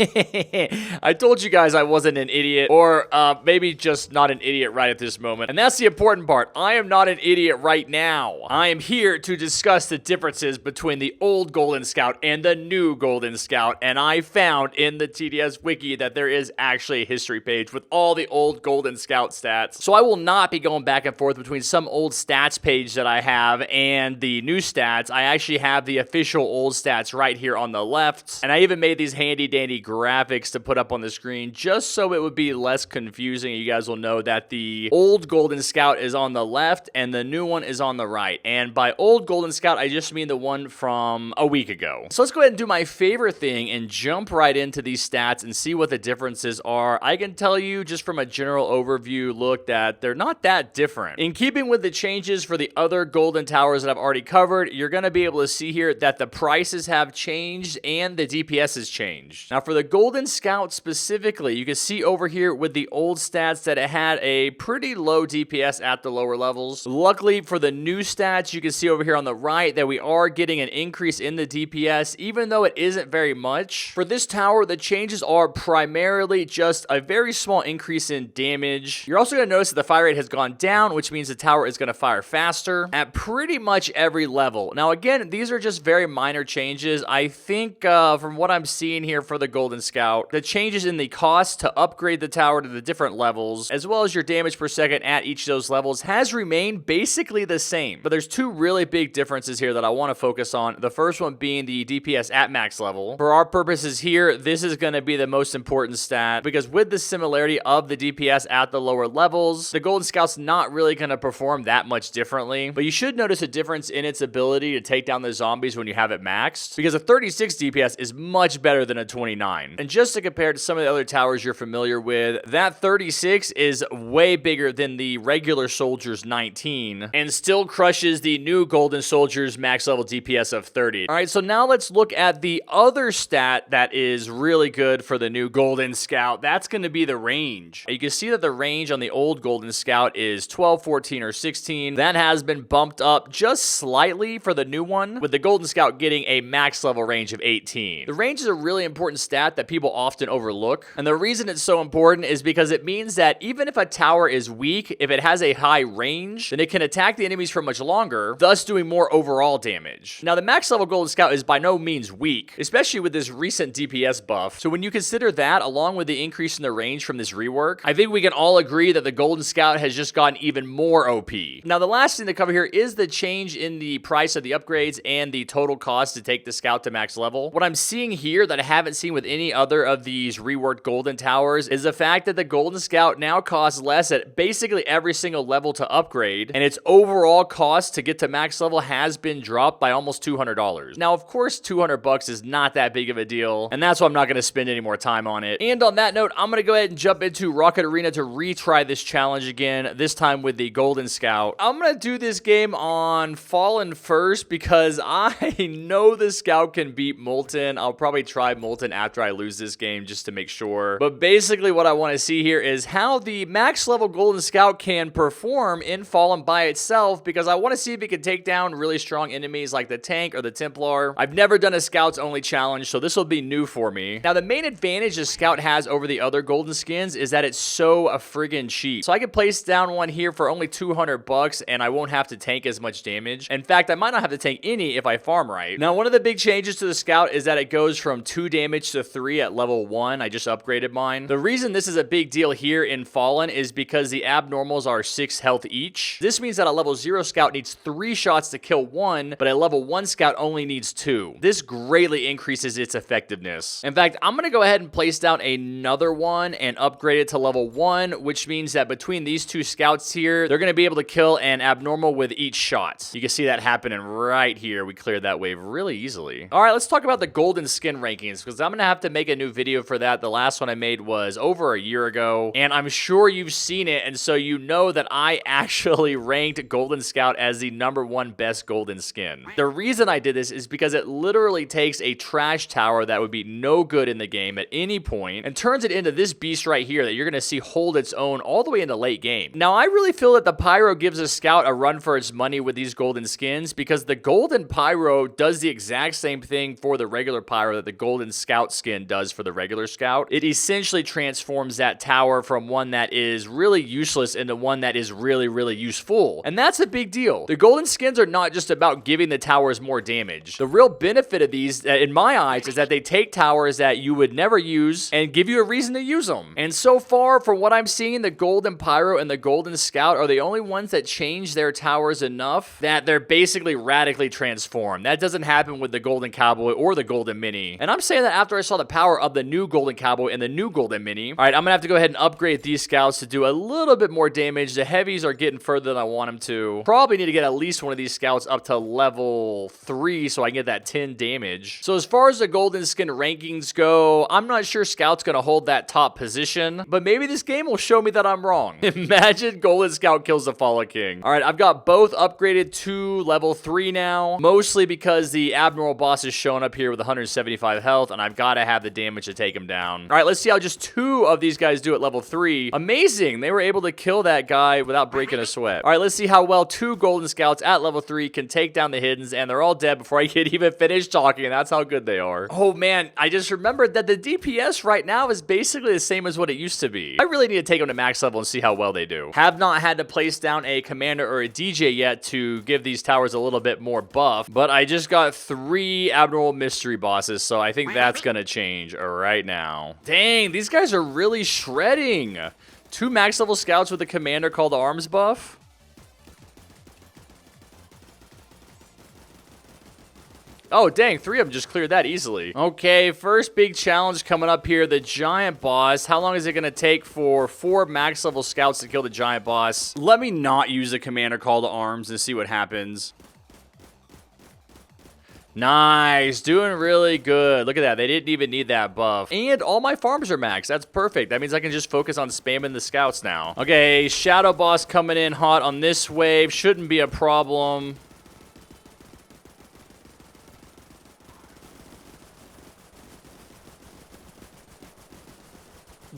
I told you guys I wasn't an idiot, or maybe just not an idiot right at this moment. And that's the important part. I am not an idiot right now. I am here to discuss the differences between the old Golden Scout and the new Golden Scout. And I found in the TDS wiki that there is actually a history page with all the old Golden Scout stats. So I will not be going back and forth between some old stats page that I have and the new stats. I actually have the official old stats right here on the left. And I even made these handy dandy graphics to put up on the screen just so it would be less confusing. You guys will know that the old Golden Scout is on the left and the new one is on the right. And by old Golden Scout, I just mean the one from a week ago. So let's go ahead and do my favorite thing and jump right into these stats and see what the differences are. I can tell you just from a general overview look that they're not that different. In keeping with the changes for the other Golden Towers that I've already covered, you're going to be able to see here that the prices have changed and the DPS has changed. Now for the Golden Scout specifically, you can see over here with the old stats that it had a pretty low DPS at the lower levels. Luckily for the new stats, you can see over here on the right that we are getting an increase in the DPS, even though it isn't very much. For this tower, the changes are primarily just a very small increase in damage. You're also going to notice that the fire rate has gone down, which means the tower is going to fire faster at pretty much every level. Now again, these are just very minor changes. I think from what I'm seeing here for the Golden Scout, the changes in the cost to upgrade the tower to the different levels, as well as your damage per second at each of those levels, has remained basically the same. But there's two really big differences here that I want to focus on. The first one being the DPS at max level. For our purposes here, this is going to be the most important stat because with the similarity of the DPS at the lower levels, the Golden Scout's not really going to perform that much differently. But you should notice a difference in its ability to take down the zombies when you have it maxed, because a 36 DPS is much better than a 29. And just to compare to some of the other towers you're familiar with, that 36 is way bigger than the regular Soldier's 19 and still crushes the new Golden Soldier's max level DPS of 30. All right, so now let's look at the other stat that is really good for the new Golden Scout. That's going to be the range. You can see that the range on the old Golden Scout is 12, 14, or 16. That has been bumped up just slightly for the new one, with the Golden Scout getting a max level range of 18. The range is a really important stat that people often overlook, and the reason it's so important is because it means that even if a tower is weak, if it has a high range, then it can attack the enemies for much longer, thus doing more overall damage. Now the max level Golden Scout is by no means weak, especially with this recent DPS buff. So when you consider that along with the increase in the range from this rework, I think we can all agree that the Golden Scout has just gotten even more OP. Now the last thing to cover here is the change in the price of the upgrades and the total cost to take the Scout to max level. What I'm seeing here that I haven't seen with any other of these reworked Golden Towers is the fact that the Golden Scout now costs less at basically every single level to upgrade, and its overall cost to get to max level has been dropped by almost $200. Now, of course, $200 is not that big of a deal, and that's why I'm not going to spend any more time on it. And on that note, I'm going to go ahead and jump into Rocket Arena to retry this challenge again, this time with the Golden Scout. I'm going to do this game on Fallen first because I know the Scout can beat Molten. I'll probably try Molten after I lose this game just to make sure. But basically what I want to see here is how the max level Golden Scout can perform in Fallen by itself, because I want to see if it can take down really strong enemies like the tank or the Templar. I've never done a Scouts only challenge, so this will be new for me. Now the main advantage the Scout has over the other Golden skins is that it's so friggin' cheap. So I can place down one here for only $200 and I won't have to tank as much damage. In fact, I might not have to tank any if I farm right. Now one of the big changes to the Scout is that it goes from 2 damage to 3 at level 1. I just upgraded mine. The reason this is a big deal here in Fallen is because the abnormals are 6 health each. This means that a level 0 Scout needs 3 shots to kill 1, but a level 1 Scout only needs 2. This greatly increases its effectiveness. In fact, I'm going to go ahead and place down another one and upgrade it to level 1, which means that between these two Scouts here, they're going to be able to kill an abnormal with each shot. You can see that happening right here. We cleared that wave really easily. All right, let's talk about the Golden Skin rankings, because I'm going to have to make a new video for that. The last one I made was over a year ago, and I'm sure you've seen it, and so you know that I actually ranked Golden Scout as the #1 best Golden Skin. The reason I did this is because it literally takes a trash tower that would be no good in the game at any point and turns it into this beast right here that you're going to see hold its own all the way into late game. Now, I really feel that the Pyro gives a Scout a run for its money with these Golden Skins, because the Golden Pyro does the exact same thing for the regular Pyro that the Golden Scout skin skin does for the regular scout. It essentially transforms that tower from one that is really useless into one that is really, really useful. And that's a big deal. The golden skins are not just about giving the towers more damage. The real benefit of these, in my eyes, is that they take towers that you would never use and give you a reason to use them. And so far, from what I'm seeing, the golden pyro and the golden scout are the only ones that change their towers enough that they're basically radically transformed. That doesn't happen with the golden cowboy or the golden mini. And I'm saying that after I saw the power of the new golden cowboy and the new golden mini. All right, I'm gonna have to go ahead and upgrade these scouts to do a little bit more damage. The heavies are getting further than I want them to. Probably need to get at least one of these scouts up to level 3 so I can get that 10 damage. So as far as the golden skin rankings go, I'm not sure Scout's gonna hold that top position, but maybe this game will show me that I'm wrong. Imagine golden scout kills the Fallen King. All right, I've got both upgraded to level 3 now, mostly because the abnormal boss is showing up here with 175 health, and I've got to have the damage to take him down. All right, let's see how just 2 of these guys do at level 3. Amazing, they were able to kill that guy without breaking a sweat. All right, let's see how well 2 golden scouts at level 3 can take down the hiddens, and they're all dead before I can even finish talking, and that's how good they are. Oh man, I just remembered that the DPS right now is basically the same as what it used to be. I really need to take them to max level and see how well they do. Have not had to place down a commander or a DJ yet to give these towers a little bit more buff, but I just got 3 abnormal mystery bosses, so I think that's gonna change right now. Dang, these guys are really shredding. 2 max level scouts with a commander called Arms buff. Oh, dang, 3 of them just cleared that easily. Okay, first big challenge coming up here, the giant boss. How long is it going to take for 4 max level scouts to kill the giant boss? Let me not use the commander call to arms and see what happens. Nice, doing really good. Look at that, they didn't even need that buff. And all my farms are max, that's perfect. That means I can just focus on spamming the scouts now. Okay, shadow boss coming in hot on this wave. Shouldn't be a problem.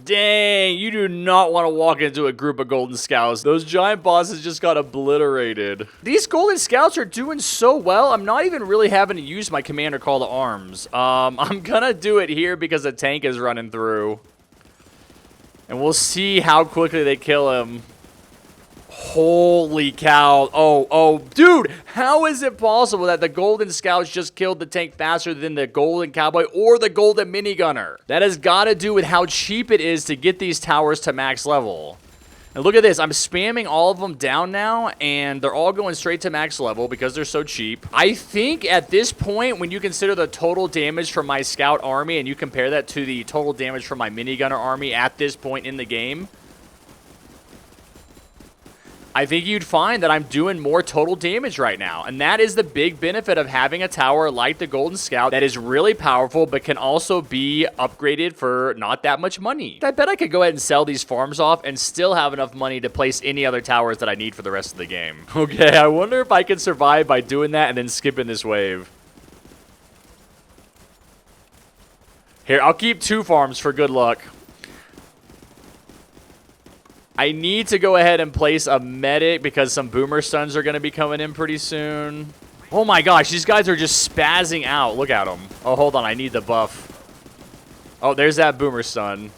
Dang, you do not want to walk into a group of golden scouts. Those giant bosses just got obliterated. These golden scouts are doing so well, I'm not even really having to use my commander call to arms. I'm gonna do it here because the tank is running through. And we'll see how quickly they kill him. Holy cow. Oh, dude, how is it possible that the golden scouts just killed the tank faster than the golden cowboy or the golden minigunner? That has got to do with how cheap it is to get these towers to max level. And look at this, I'm spamming all of them down now, and they're all going straight to max level because they're so cheap. I think at this point, when you consider the total damage from my scout army and you compare that to the total damage from my minigunner army at this point in the game, I think you'd find that I'm doing more total damage right now. And that is the big benefit of having a tower like the Golden Scout that is really powerful, but can also be upgraded for not that much money. I bet I could go ahead and sell these farms off and still have enough money to place any other towers that I need for the rest of the game. Okay, I wonder if I can survive by doing that and then skipping this wave. Here, I'll keep 2 farms for good luck. I need to go ahead and place a medic because some boomer stuns are going to be coming in pretty soon. Oh my gosh, these guys are just spazzing out. Look at them. Oh, hold on. I need the buff. Oh, there's that boomer stun.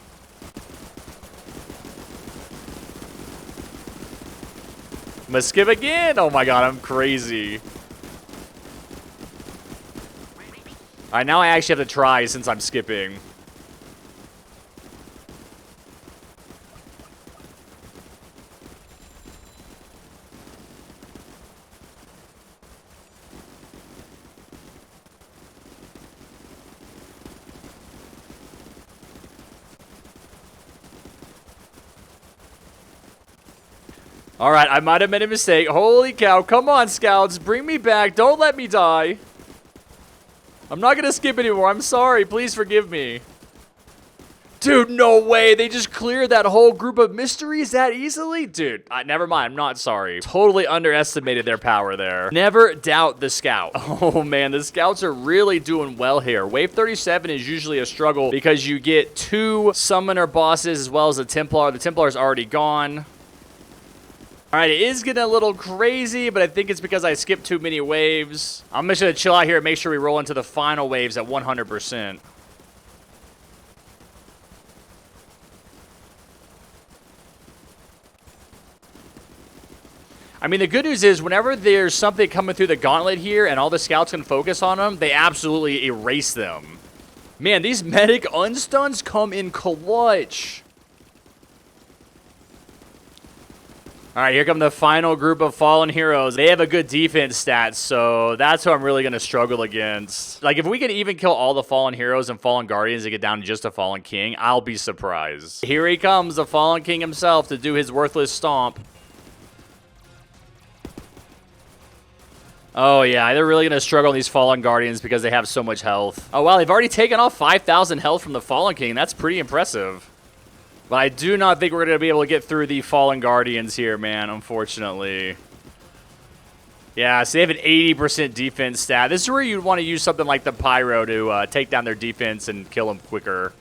I'm going to skip again. Oh my god, I'm crazy. All right, now I actually have to try since I'm skipping. All right, I might have made a mistake. Holy cow. Come on, scouts. Bring me back. Don't let me die. I'm not going to skip anymore. I'm sorry. Please forgive me. Dude, no way. They just cleared that whole group of mysteries that easily? Dude, never mind. I'm not sorry. Totally underestimated their power there. Never doubt the scout. Oh, man. The scouts are really doing well here. Wave 37 is usually a struggle because you get 2 summoner bosses as well as a Templar. The Templar's already gone. All right, it is getting a little crazy, but I think it's because I skipped too many waves. I'm just going to chill out here and make sure we roll into the final waves at 100%. I mean, the good news is whenever there's something coming through the gauntlet here and all the scouts can focus on them, they absolutely erase them. Man, these medic unstuns come in clutch. All right, here come the final group of fallen heroes. They have a good defense stat, so that's who I'm really going to struggle against. Like, if we could even kill all the fallen heroes and fallen guardians and get down to just a fallen king, I'll be surprised. Here he comes, the fallen king himself, to do his worthless stomp. Oh, yeah, they're really going to struggle on these fallen guardians because they have so much health. Oh, wow, they've already taken off 5,000 health from the fallen king. That's pretty impressive. But I do not think we're going to be able to get through the fallen guardians here, man, unfortunately. Yeah, so they have an 80% defense stat. This is where you'd want to use something like the pyro to take down their defense and kill them quicker.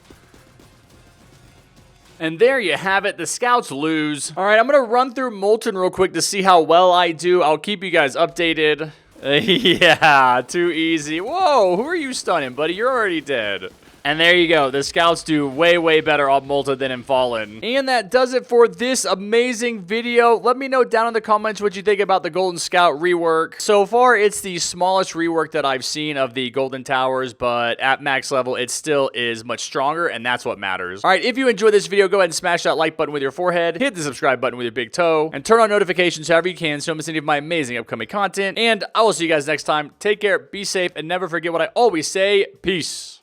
And there you have it. The scouts lose. All right, I'm going to run through Molten real quick to see how well I do. I'll keep you guys updated. Yeah, too easy. Whoa, who are you stunning, buddy? You're already dead. And there you go. The scouts do way, way better on Molten than in Fallen. And that does it for this amazing video. Let me know down in the comments what you think about the Golden Scout rework. So far, it's the smallest rework that I've seen of the Golden Towers, but at max level, it still is much stronger, and that's what matters. All right, if you enjoyed this video, go ahead and smash that like button with your forehead, hit the subscribe button with your big toe, and turn on notifications however you can so you don't miss any of my amazing upcoming content. And I will see you guys next time. Take care, be safe, and never forget what I always say. Peace.